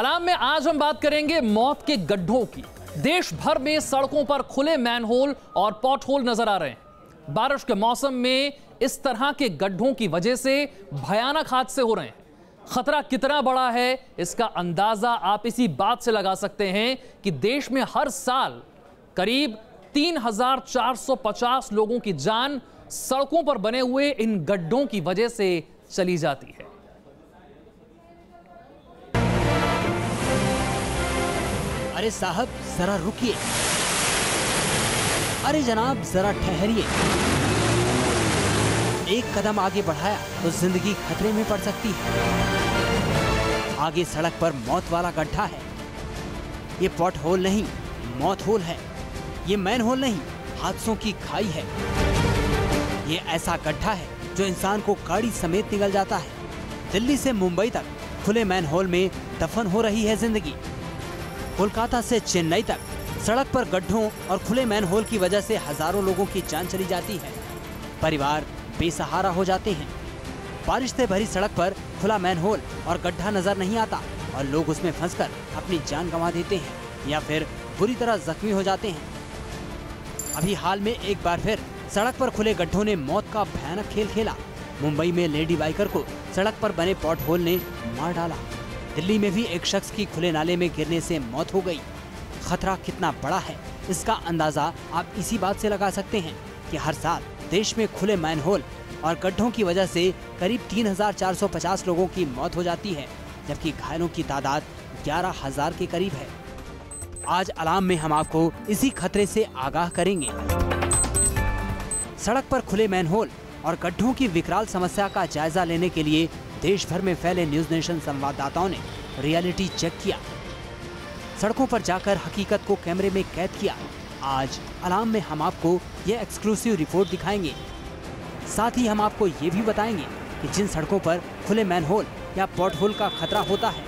अलाम में आज हम बात करेंगे मौत के गड्ढों की। देश भर में सड़कों पर खुले मैनहोल और पॉटहोल नजर आ रहे हैं। बारिश के मौसम में इस तरह के गड्ढों की वजह से भयानक हादसे हो रहे हैं। खतरा कितना बड़ा है इसका अंदाजा आप इसी बात से लगा सकते हैं कि देश में हर साल करीब 3,450 लोगों की जान सड़कों पर बने हुए इन गड्ढों की वजह से चली जाती है। अरे साहब जरा रुकिए, अरे जनाब जरा ठहरिए। एक कदम आगे बढ़ाया तो जिंदगी खतरे में पड़ सकती है। आगे सड़क पर मौत वाला गड्ढा है। ये पॉट होल नहीं, मौत होल है। ये मैन होल नहीं, हादसों की खाई है। ये ऐसा गड्ढा है जो इंसान को गाड़ी समेत निगल जाता है। दिल्ली से मुंबई तक खुले मैन होल में दफन हो रही है जिंदगी। कोलकाता से चेन्नई तक सड़क पर गड्ढों और खुले मैन होल की वजह से हजारों लोगों की जान चली जाती है। परिवार बेसहारा हो जाते हैं। बारिश से भरी सड़क पर खुला मैन होल और गड्ढा नजर नहीं आता और लोग उसमें फंसकर अपनी जान गंवा देते हैं या फिर बुरी तरह जख्मी हो जाते हैं। अभी हाल में एक बार फिर सड़क पर खुले गड्ढों ने मौत का भयानक खेल खेला। मुंबई में लेडी बाइकर को सड़क पर बने पॉट होल ने मार डाला। दिल्ली में भी एक शख्स की खुले नाले में गिरने से मौत हो गई। खतरा कितना बड़ा है इसका अंदाजा आप इसी बात से लगा सकते हैं कि हर साल देश में खुले मैन होल और गड्ढों की वजह से करीब 3,450 लोगों की मौत हो जाती है, जबकि घायलों की तादाद 11,000 के करीब है। आज अलाम में हम आपको इसी खतरे से आगाह करेंगे। सड़क पर खुले मैन होल और गड्ढों की विकराल समस्या का जायजा लेने के लिए देश भर में फैले न्यूज नेशन संवाददाताओं ने रियलिटी चेक किया। सड़कों पर जाकर हकीकत को कैमरे में कैद किया। आज अलाम में हम आपको यह एक्सक्लूसिव रिपोर्ट दिखाएंगे। साथ ही हम आपको ये भी बताएंगे कि जिन सड़कों पर खुले मैन होल या पॉट होल का खतरा होता है,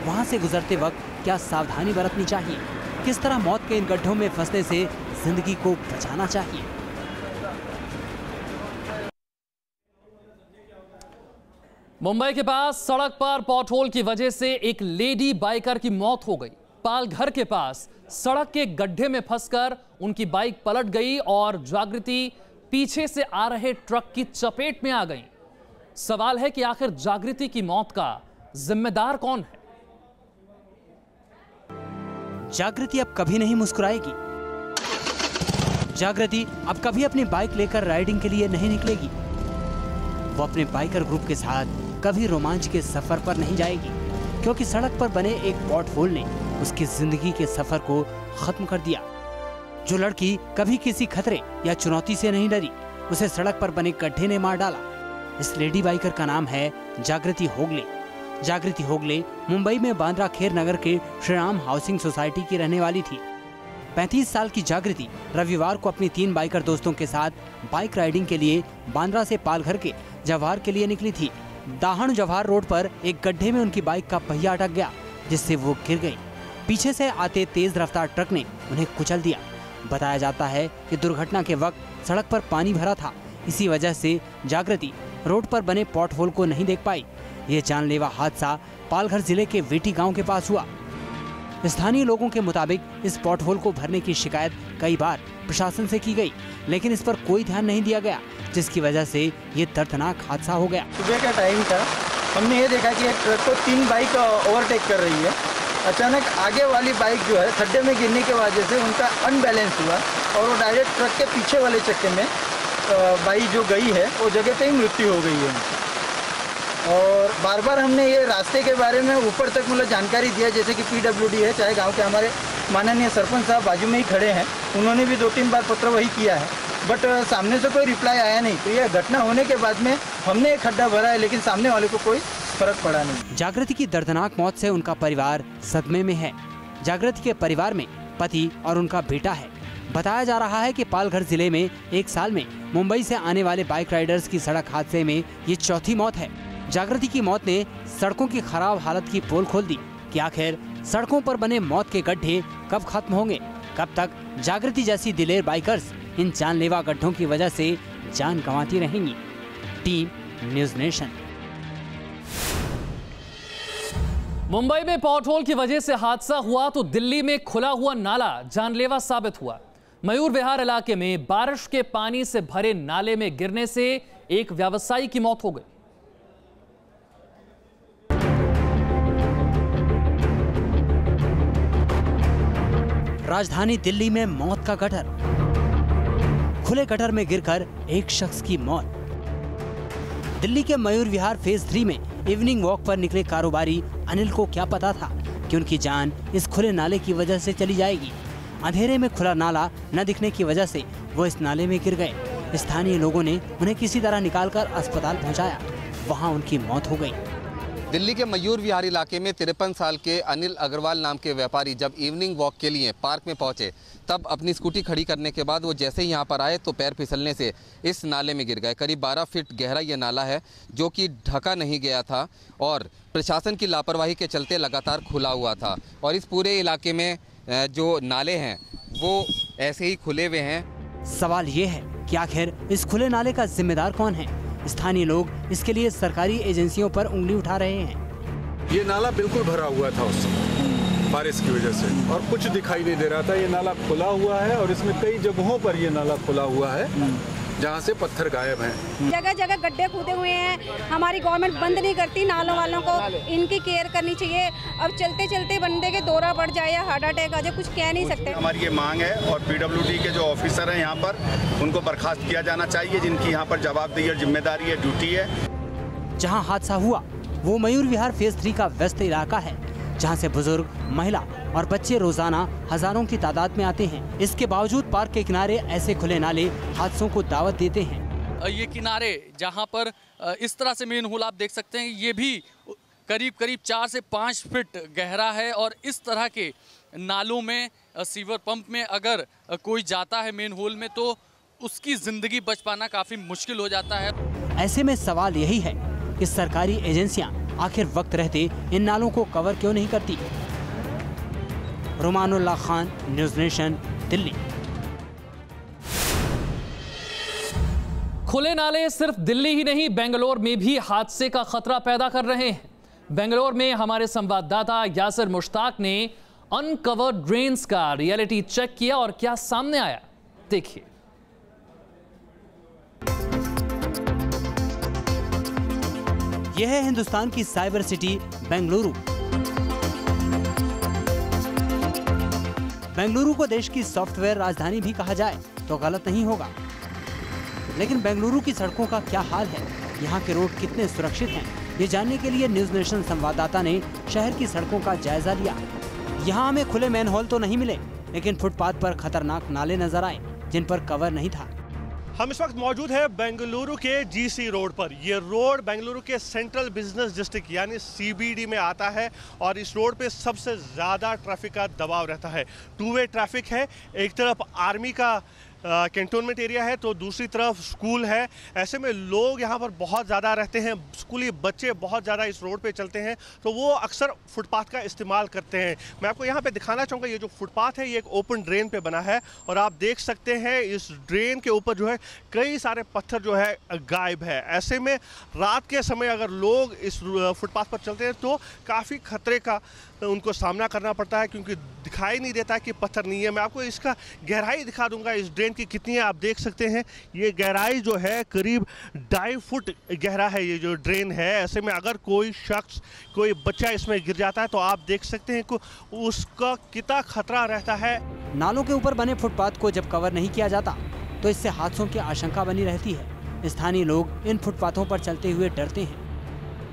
वहां से गुजरते वक्त क्या सावधानी बरतनी चाहिए, किस तरह मौत के इन गड्ढों में फंसने से जिंदगी को बचाना चाहिए। मुंबई के पास सड़क पर पॉटहोल की वजह से एक लेडी बाइकर की मौत हो गई। पालघर के पास सड़क के गड्ढे में फंसकर उनकी बाइक पलट गई और जागृति पीछे से आ रहे ट्रक की चपेट में आ गई। सवाल है कि आखिर जागृति की मौत का जिम्मेदार कौन है? जागृति अब कभी नहीं मुस्कुराएगी। जागृति अब कभी अपनी बाइक लेकर राइडिंग के लिए नहीं निकलेगी। वो अपने बाइकर ग्रुप के साथ कभी रोमांच के सफर पर नहीं जाएगी, क्योंकि सड़क पर बने एक पॉट होल ने उसकी जिंदगी के सफर को खत्म कर दिया। जो लड़की कभी किसी खतरे या चुनौती से नहीं डरी, उसे सड़क पर बने गड्ढे ने मार डाला। इस लेडी बाइकर का नाम है जागृति होगले। जागृति होगले मुंबई में बांद्रा खेर नगर के श्री राम हाउसिंग सोसाइटी की रहने वाली थी। 35 साल की जागृति रविवार को अपनी 3 बाइकर दोस्तों के साथ बाइक राइडिंग के लिए बांद्रा से पालघर के जवाहर के लिए निकली थी। दाहण जवाहर रोड पर एक गड्ढे में उनकी बाइक का पहिया अटक गया, जिससे वो गिर गई। पीछे से आते तेज रफ्तार ट्रक ने उन्हें कुचल दिया। बताया जाता है कि दुर्घटना के वक्त सड़क पर पानी भरा था। इसी वजह से जागृति रोड पर बने पॉट होल को नहीं देख पाई। ये जानलेवा हादसा पालघर जिले के वेटी गाँव के पास हुआ। स्थानीय लोगों के मुताबिक इस पॉट होल को भरने की शिकायत कई बार प्रशासन से की गई, लेकिन इस पर कोई ध्यान नहीं दिया गया, जिसकी वजह से ये दर्दनाक हादसा हो गया। सुबह का टाइम था। हमने ये देखा कि एक ट्रक को 3 बाइक ओवरटेक कर रही है। अचानक आगे वाली बाइक जो है खड्डे में गिरने की वजह से उनका अनबैलेंस हुआ और वो डायरेक्ट ट्रक के पीछे वाले चक्के में बाइक जो गई है वो जगह पे ही मृत्यु हो गई है। और बार बार हमने ये रास्ते के बारे में ऊपर तक मतलब जानकारी दिया, जैसे कि PWD है, चाहे गांव के हमारे माननीय सरपंच साहब बाजू में ही खड़े हैं, उन्होंने भी 2-3 बार पत्र वही किया है, बट सामने से कोई रिप्लाई आया नहीं। तो यह घटना होने के बाद में हमने एक खड्डा भरा है, लेकिन सामने वाले को कोई फर्क पड़ा नहीं। जागृति की दर्दनाक मौत से उनका परिवार सदमे में है। जागृति के परिवार में पति और उनका बेटा है। बताया जा रहा है कि पालघर जिले में एक साल में मुंबई से आने वाले बाइक राइडर्स की सड़क हादसे में ये चौथी मौत है। जागृति की मौत ने सड़कों की खराब हालत की पोल खोल दी कि आखिर सड़कों पर बने मौत के गड्ढे कब खत्म होंगे, कब तक जागृति जैसी दिलेर बाइकर्स इन जानलेवा गड्ढों की वजह से जान गंवाती रहेंगी। Team news nation. मुंबई में पॉट होल की वजह से हादसा हुआ तो दिल्ली में खुला हुआ नाला जानलेवा साबित हुआ। मयूर विहार इलाके में बारिश के पानी से भरे नाले में गिरने से एक व्यवसायी की मौत हो गई। राजधानी दिल्ली में मौत का गटर। खुले गटर में गिरकर एक शख्स की मौत। दिल्ली के मयूर विहार फेज 3 में इवनिंग वॉक पर निकले कारोबारी अनिल को क्या पता था कि उनकी जान इस खुले नाले की वजह से चली जाएगी। अंधेरे में खुला नाला न दिखने की वजह से वो इस नाले में गिर गए। स्थानीय लोगों ने उन्हें किसी तरह निकालकर अस्पताल पहुंचाया, वहां उनकी मौत हो गई। दिल्ली के मयूर विहार इलाके में 53 साल के अनिल अग्रवाल नाम के व्यापारी जब इवनिंग वॉक के लिए पार्क में पहुंचे तब अपनी स्कूटी खड़ी करने के बाद वो जैसे ही यहाँ पर आए तो पैर फिसलने से इस नाले में गिर गए। करीब 12 फीट गहरा ये नाला है जो कि ढका नहीं गया था और प्रशासन की लापरवाही के चलते लगातार खुला हुआ था और इस पूरे इलाके में जो नाले हैं वो ऐसे ही खुले हुए हैं। सवाल ये है कि आखिर इस खुले नाले का जिम्मेदार कौन है? स्थानीय लोग इसके लिए सरकारी एजेंसियों पर उंगली उठा रहे हैं। ये नाला बिल्कुल भरा हुआ था उस समय बारिश की वजह से और कुछ दिखाई नहीं दे रहा था। ये नाला खुला हुआ है और इसमें कई जगहों पर ये नाला खुला हुआ है जहाँ से पत्थर गायब हैं। जगह जगह गड्ढे खोदे हुए हैं। हमारी गवर्नमेंट बंद नहीं करती नालों वालों को, इनकी केयर करनी चाहिए। अब चलते चलते बंदे के दौरा पड़ जाए या हार्ट अटैक आ जाए, कुछ कह नहीं सकते। हमारी ये मांग है और पीडब्ल्यूडी के जो ऑफिसर हैं यहाँ पर उनको बर्खास्त किया जाना चाहिए, जिनकी यहाँ पर जवाबदेही और जिम्मेदारी है, ड्यूटी है। जहाँ हादसा हुआ वो मयूर विहार फेज 3 का व्यस्त इलाका है, जहाँ से बुजुर्ग, महिला और बच्चे रोजाना हजारों की तादाद में आते हैं। इसके बावजूद पार्क के किनारे ऐसे खुले नाले हादसों को दावत देते हैं। ये किनारे जहाँ पर इस तरह से मेन होल आप देख सकते हैं, ये भी करीब 4 से 5 फीट गहरा है और इस तरह के नालों में सीवर पंप में अगर कोई जाता है मेन होल में तो उसकी जिंदगी बच पाना काफी मुश्किल हो जाता है। ऐसे में सवाल यही है कि सरकारी एजेंसियां आखिर वक्त रहते इन नालों को कवर क्यों नहीं करती? रुमानुल्लाह खान, न्यूज़ नेशन, दिल्ली। खुले नाले सिर्फ दिल्ली ही नहीं बेंगलोर में भी हादसे का खतरा पैदा कर रहे हैं। बेंगलोर में हमारे संवाददाता यासिर मुश्ताक ने अनकवर्ड ड्रेन्स का रियलिटी चेक किया और क्या सामने आया, देखिए। यह है हिंदुस्तान की साइबर सिटी बेंगलुरु। बेंगलुरु को देश की सॉफ्टवेयर राजधानी भी कहा जाए तो गलत नहीं होगा। लेकिन बेंगलुरु की सड़कों का क्या हाल है? यहाँ के रोड कितने सुरक्षित हैं? ये जानने के लिए न्यूज़ नेशन संवाददाता ने शहर की सड़कों का जायजा लिया। यहाँ हमें खुले मैनहोल तो नहीं मिले, लेकिन फुटपाथ पर खतरनाक नाले नजर आए जिन पर कवर नहीं था। हम इस वक्त मौजूद है बेंगलुरु के जीसी रोड पर। ये रोड बेंगलुरु के सेंट्रल बिजनेस डिस्ट्रिक्ट यानी सीबीडी में आता है और इस रोड पे सबसे ज़्यादा ट्रैफिक का दबाव रहता है। 2 वे ट्रैफिक है, एक तरफ आर्मी का कैंटोनमेंट एरिया है तो दूसरी तरफ स्कूल है। ऐसे में लोग यहाँ पर बहुत ज़्यादा रहते हैं, स्कूली बच्चे बहुत ज़्यादा इस रोड पे चलते हैं तो वो अक्सर फुटपाथ का इस्तेमाल करते हैं। मैं आपको यहाँ पे दिखाना चाहूँगा, ये जो फुटपाथ है ये एक ओपन ड्रेन पे बना है और आप देख सकते हैं इस ड्रेन के ऊपर जो है कई सारे पत्थर जो है गायब है। ऐसे में रात के समय अगर लोग इस फुटपाथ पर चलते हैं तो काफ़ी खतरे का उनको सामना करना पड़ता है क्योंकि दिखाई नहीं देता है कि पत्थर नहीं है। मैं आपको इसका गहराई दिखा दूंगा इस ड्रेन की कितनी है। आप देख सकते हैं ये गहराई जो है करीब 2.5 फुट गहरा है ये जो ड्रेन है। ऐसे में अगर कोई शख्स, कोई बच्चा इसमें गिर जाता है तो आप देख सकते हैं कि उसका कितना खतरा रहता है। नालों के ऊपर बने फुटपाथ को जब कवर नहीं किया जाता तो इससे हादसों की आशंका बनी रहती है। स्थानीय लोग इन फुटपाथों पर चलते हुए डरते हैं।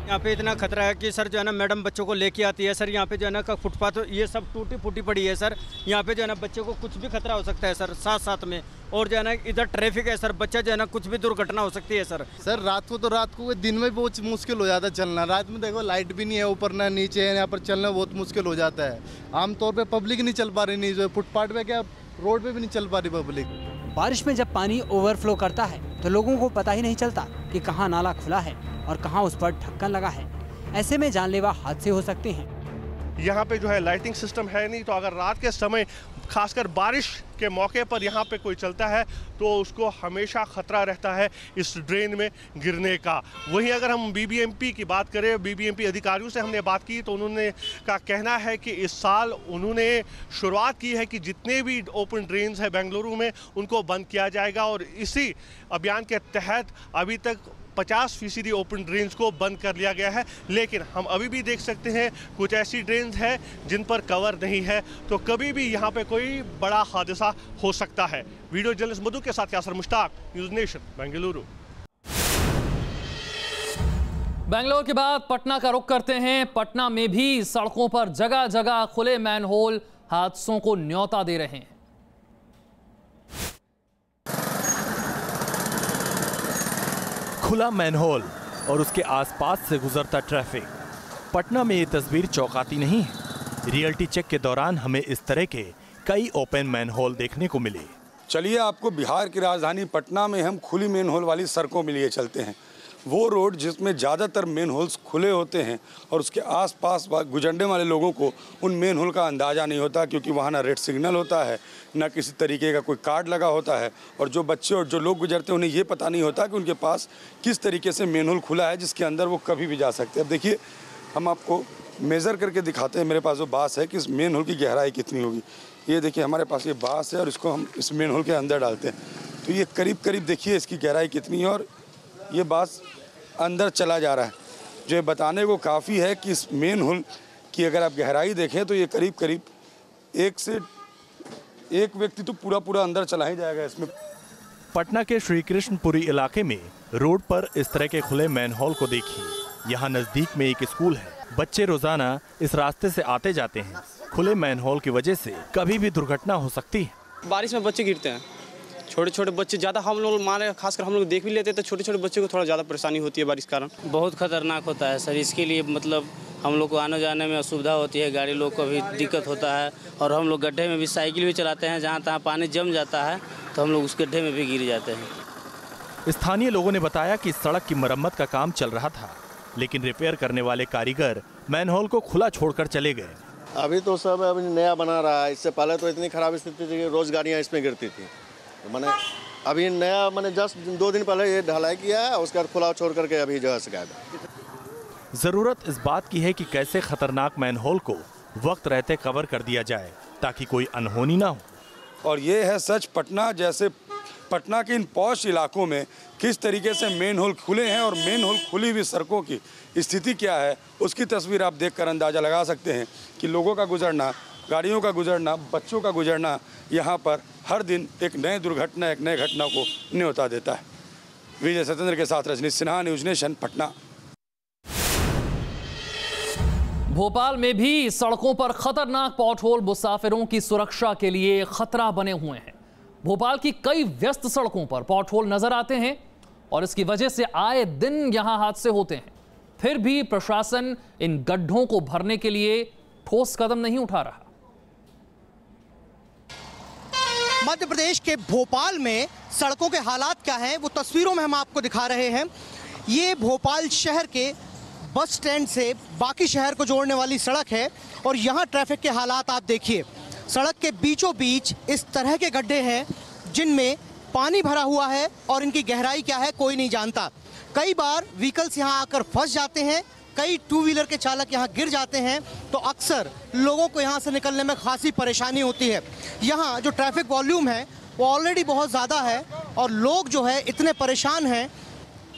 यहाँ पे इतना खतरा है कि सर जो है ना मैडम बच्चों को लेके आती है सर, यहाँ पे जो है ना का फुटपाथ ये सब टूटी फूटी पड़ी है सर। यहाँ पे जो है ना बच्चे को कुछ भी खतरा हो सकता है सर साथ साथ में। और जो है ना इधर ट्रैफिक है सर, बच्चा जो है ना कुछ भी दुर्घटना हो सकती है सर। सर रात को तो रात को, दिन में बहुत मुश्किल हो जाता है चलना। रात में देखो लाइट भी नहीं है, ऊपर ना नीचे है, यहाँ पर चलना बहुत मुश्किल हो जाता है। आमतौर पर पब्लिक नहीं चल पा रही, नहीं जो फुटपाथ पे क्या रोड पे भी नहीं चल पा रही पब्लिक। बारिश में जब पानी ओवरफ्लो करता है तो लोगों को पता ही नहीं चलता कि कहाँ नाला खुला है और कहाँ उस पर ढक्कन लगा है। ऐसे में जानलेवा हादसे हो सकते हैं। यहाँ पे जो है लाइटिंग सिस्टम है नहीं तो अगर रात के समय खासकर बारिश के मौके पर यहाँ पे कोई चलता है तो उसको हमेशा खतरा रहता है इस ड्रेन में गिरने का। वहीं अगर हम बीबीएमपी की बात करें, बीबीएमपी अधिकारियों से हमने बात की तो उन्होंने का कहना है कि इस साल उन्होंने शुरुआत की है कि जितने भी ओपन ड्रेन्स हैं बेंगलुरु में उनको बंद किया जाएगा और इसी अभियान के तहत अभी तक 50% ओपन ड्रेन्स को बंद कर लिया गया है। लेकिन हम अभी भी देख सकते हैं कुछ ऐसी ड्रेन्स हैं जिन पर कवर नहीं है, तो कभी भी यहाँ पे कोई बड़ा हादसा हो सकता है। वीडियो जर्नलिस्ट मधु के साथ यासर मुश्ताक, न्यूज़ नेशन, बेंगलुरु। बेंगलोर के बाद पटना का रुख करते हैं। पटना में भी सड़कों पर जगह जगह खुले मैनहोल हादसों को न्योता दे रहे हैं। खुला मैनहोल और उसके आसपास से गुजरता ट्रैफिक। पटना में ये तस्वीर चौंकाती नहीं है। रियलिटी चेक के दौरान हमें इस तरह के कई ओपन मैनहोल देखने को मिले। चलिए आपको बिहार की राजधानी पटना में हम खुली मेनहोल वाली सड़कों में लिए चलते हैं। वो रोड जिसमें ज़्यादातर मेन होल्स खुले होते हैं और उसके आसपास गुजरने वाले लोगों को उन मेन होल का अंदाज़ा नहीं होता, क्योंकि वहाँ ना रेड सिग्नल होता है, ना किसी तरीके का कोई कार्ड लगा होता है, और जो बच्चे और जो लोग गुजरते हैं उन्हें ये पता नहीं होता कि उनके पास किस तरीके से मेन होल खुला है जिसके अंदर वो कभी भी जा सकते हैं। अब देखिए, हम आपको मेज़र करके दिखाते हैं। मेरे पास जो बास है कि इस मेन होल की गहराई कितनी होगी। ये देखिए, हमारे पास ये बास है और इसको हम इस मेन होल के अंदर डालते हैं तो ये करीब करीब देखिए इसकी गहराई कितनी है, और ये बास अंदर चला जा रहा है, जो ये बताने को काफ़ी है कि इस मेन होल की अगर आप गहराई देखें तो ये करीब करीब एक व्यक्ति तो पूरा अंदर चला ही जाएगा इसमें। पटना के श्री कृष्णपुरी इलाके में रोड पर इस तरह के खुले मैनहोल को देखिए। यहाँ नजदीक में एक स्कूल है। बच्चे रोजाना इस रास्ते से आते जाते हैं। खुले मैनहोल की वजह से कभी भी दुर्घटना हो सकती है। बारिश में बच्चे गिरते हैं, छोटे छोटे बच्चे ज़्यादा हम लोग माने, खासकर हम लोग देख भी लेते हैं तो छोटे छोटे बच्चे को थोड़ा ज़्यादा परेशानी होती है बारिश के कारण। बहुत खतरनाक होता है सर, इसके लिए मतलब हम लोग को आने जाने में असुविधा होती है, गाड़ी लोग को भी दिक्कत होता है, और हम लोग गड्ढे में भी साइकिल भी चलाते हैं, जहाँ तहाँ पानी जम जाता है तो हम लोग उस गड्ढे में भी गिर जाते हैं। स्थानीय लोगों ने बताया कि सड़क की मरम्मत का काम चल रहा था, लेकिन रिपेयर करने वाले कारीगर मैनहोल को खुला छोड़कर चले गए। अभी तो सब अभी नया बना रहा है, इससे पहले तो इतनी खराब स्थिति थी कि रोज गाड़ियाँ इसमें गिरती थी। मैंने अभी नया मैंने जस्ट 2 दिन पहले ये ढलाई किया है, उसके बाद खुला छोड़ करके अभी जो है शिकायत। जरूरत इस बात की है कि कैसे खतरनाक मैनहोल को वक्त रहते कवर कर दिया जाए ताकि कोई अनहोनी ना हो। और ये है सच पटना जैसे पटना के इन पॉश इलाकों में किस तरीके से मेन होल खुले हैं और मेन होल खुली हुई सड़कों की स्थिति क्या है, उसकी तस्वीर आप देखकर अंदाज़ा लगा सकते हैं कि लोगों का गुजरना, गाड़ियों का गुजरना, बच्चों का गुजरना यहाँ पर हर दिन एक नए दुर्घटना, एक नए घटना को न्योता देता है। विजय सत्येंद्र के साथ रजनीश सिन्हा, न्यूज़ नेशन, पटना। भोपाल में भी सड़कों पर खतरनाक पॉटहोल मुसाफिरों की सुरक्षा के लिए खतरा बने हुए हैं। भोपाल की कई व्यस्त सड़कों पर पॉटहोल नजर आते हैं और इसकी वजह से आए दिन यहां हादसे होते हैं। फिर भी प्रशासन इन गड्ढों को भरने के लिए ठोस कदम नहीं उठा रहा। मध्य प्रदेश के भोपाल में सड़कों के हालात क्या हैं वो तस्वीरों में हम आपको दिखा रहे हैं। ये भोपाल शहर के बस स्टैंड से बाकी शहर को जोड़ने वाली सड़क है और यहाँ ट्रैफिक के हालात आप देखिए। सड़क के बीचों बीच इस तरह के गड्ढे हैं जिनमें पानी भरा हुआ है और इनकी गहराई क्या है कोई नहीं जानता। कई बार व्हीकल्स यहाँ आकर फंस जाते हैं, कई 2 व्हीलर के चालक यहाँ गिर जाते हैं, तो अक्सर लोगों को यहाँ से निकलने में खासी परेशानी होती है। यहाँ जो ट्रैफिक वॉल्यूम है वो ऑलरेडी बहुत ज़्यादा है और लोग जो है इतने परेशान हैं,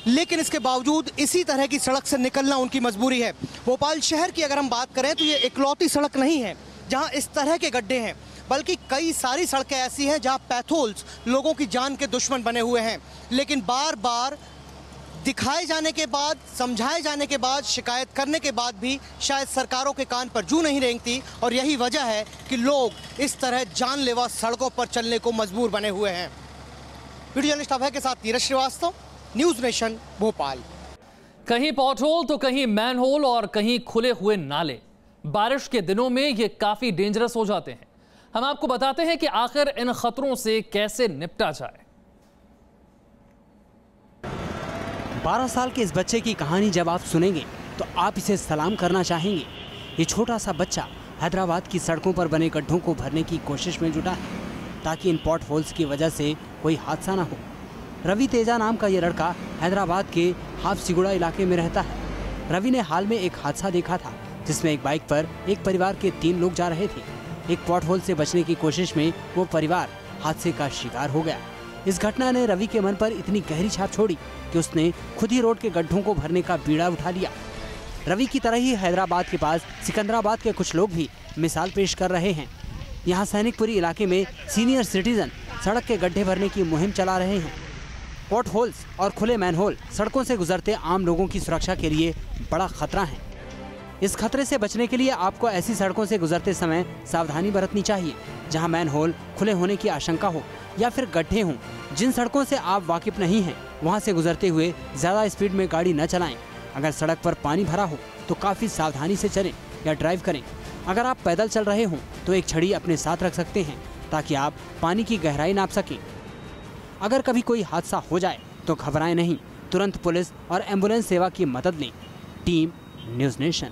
लेकिन इसके बावजूद इसी तरह की सड़क से निकलना उनकी मजबूरी है। भोपाल शहर की अगर हम बात करें तो ये इकलौती सड़क नहीं है जहाँ इस तरह के गड्ढे हैं, बल्कि कई सारी सड़कें ऐसी हैं जहाँ पैथोल्स लोगों की जान के दुश्मन बने हुए हैं। लेकिन बार बार दिखाए जाने के बाद, समझाए जाने के बाद, शिकायत करने के बाद भी शायद सरकारों के कान पर जू नहीं रेंगती और यही वजह है कि लोग इस तरह जानलेवा सड़कों पर चलने को मजबूर बने हुए हैं। वीडियो जर्नलिस्ट अभय के साथ नीरज श्रीवास्तव, न्यूज़ नेशन, भोपाल। कहीं पॉटहोल तो कहीं मैनहोल और कहीं खुले हुए नाले। बारिश के दिनों में ये काफी डेंजरस हो जाते हैं। हम आपको बताते हैं कि आखिर इन खतरों से कैसे निपटा जाए। 12 साल के इस बच्चे की कहानी जब आप सुनेंगे तो आप इसे सलाम करना चाहेंगे। ये छोटा सा बच्चा हैदराबाद की सड़कों पर बने गड्ढों को भरने की कोशिश में जुटा है ताकि इन पॉट होल्स की वजह से कोई हादसा न हो। रवि तेजा नाम का ये लड़का हैदराबाद के हाफसिगुड़ा इलाके में रहता है। रवि ने हाल में एक हादसा देखा था जिसमें एक बाइक पर एक परिवार के 3 लोग जा रहे थे। एक पॉट होल से बचने की कोशिश में वो परिवार हादसे का शिकार हो गया। इस घटना ने रवि के मन पर इतनी गहरी छाप छोड़ी कि उसने खुद ही रोड के गड्ढों को भरने का बीड़ा उठा लिया। रवि की तरह ही हैदराबाद के पास सिकंदराबाद के कुछ लोग भी मिसाल पेश कर रहे हैं। यहाँ सैनिकपुरी इलाके में सीनियर सिटीजन सड़क के गड्ढे भरने की मुहिम चला रहे हैं। पॉट होल्स और खुले मैनहोल सड़कों से गुजरते आम लोगों की सुरक्षा के लिए बड़ा खतरा है। इस खतरे से बचने के लिए आपको ऐसी सड़कों से गुजरते समय सावधानी बरतनी चाहिए जहां मैनहोल खुले होने की आशंका हो या फिर गड्ढे हों। जिन सड़कों से आप वाकिफ नहीं हैं वहां से गुजरते हुए ज़्यादा स्पीड में गाड़ी न चलाएं। अगर सड़क पर पानी भरा हो तो काफ़ी सावधानी से चलें या ड्राइव करें। अगर आप पैदल चल रहे हों तो एक छड़ी अपने साथ रख सकते हैं ताकि आप पानी की गहराई नाप सकें। अगर कभी कोई हादसा हो जाए तो घबराएं नहीं, तुरंत पुलिस और एम्बुलेंस सेवा की मदद लें। Team news nation.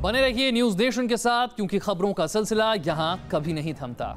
बने रहिए न्यूज़ नेशन के साथ क्योंकि खबरों का सिलसिला यहाँ कभी नहीं थमता।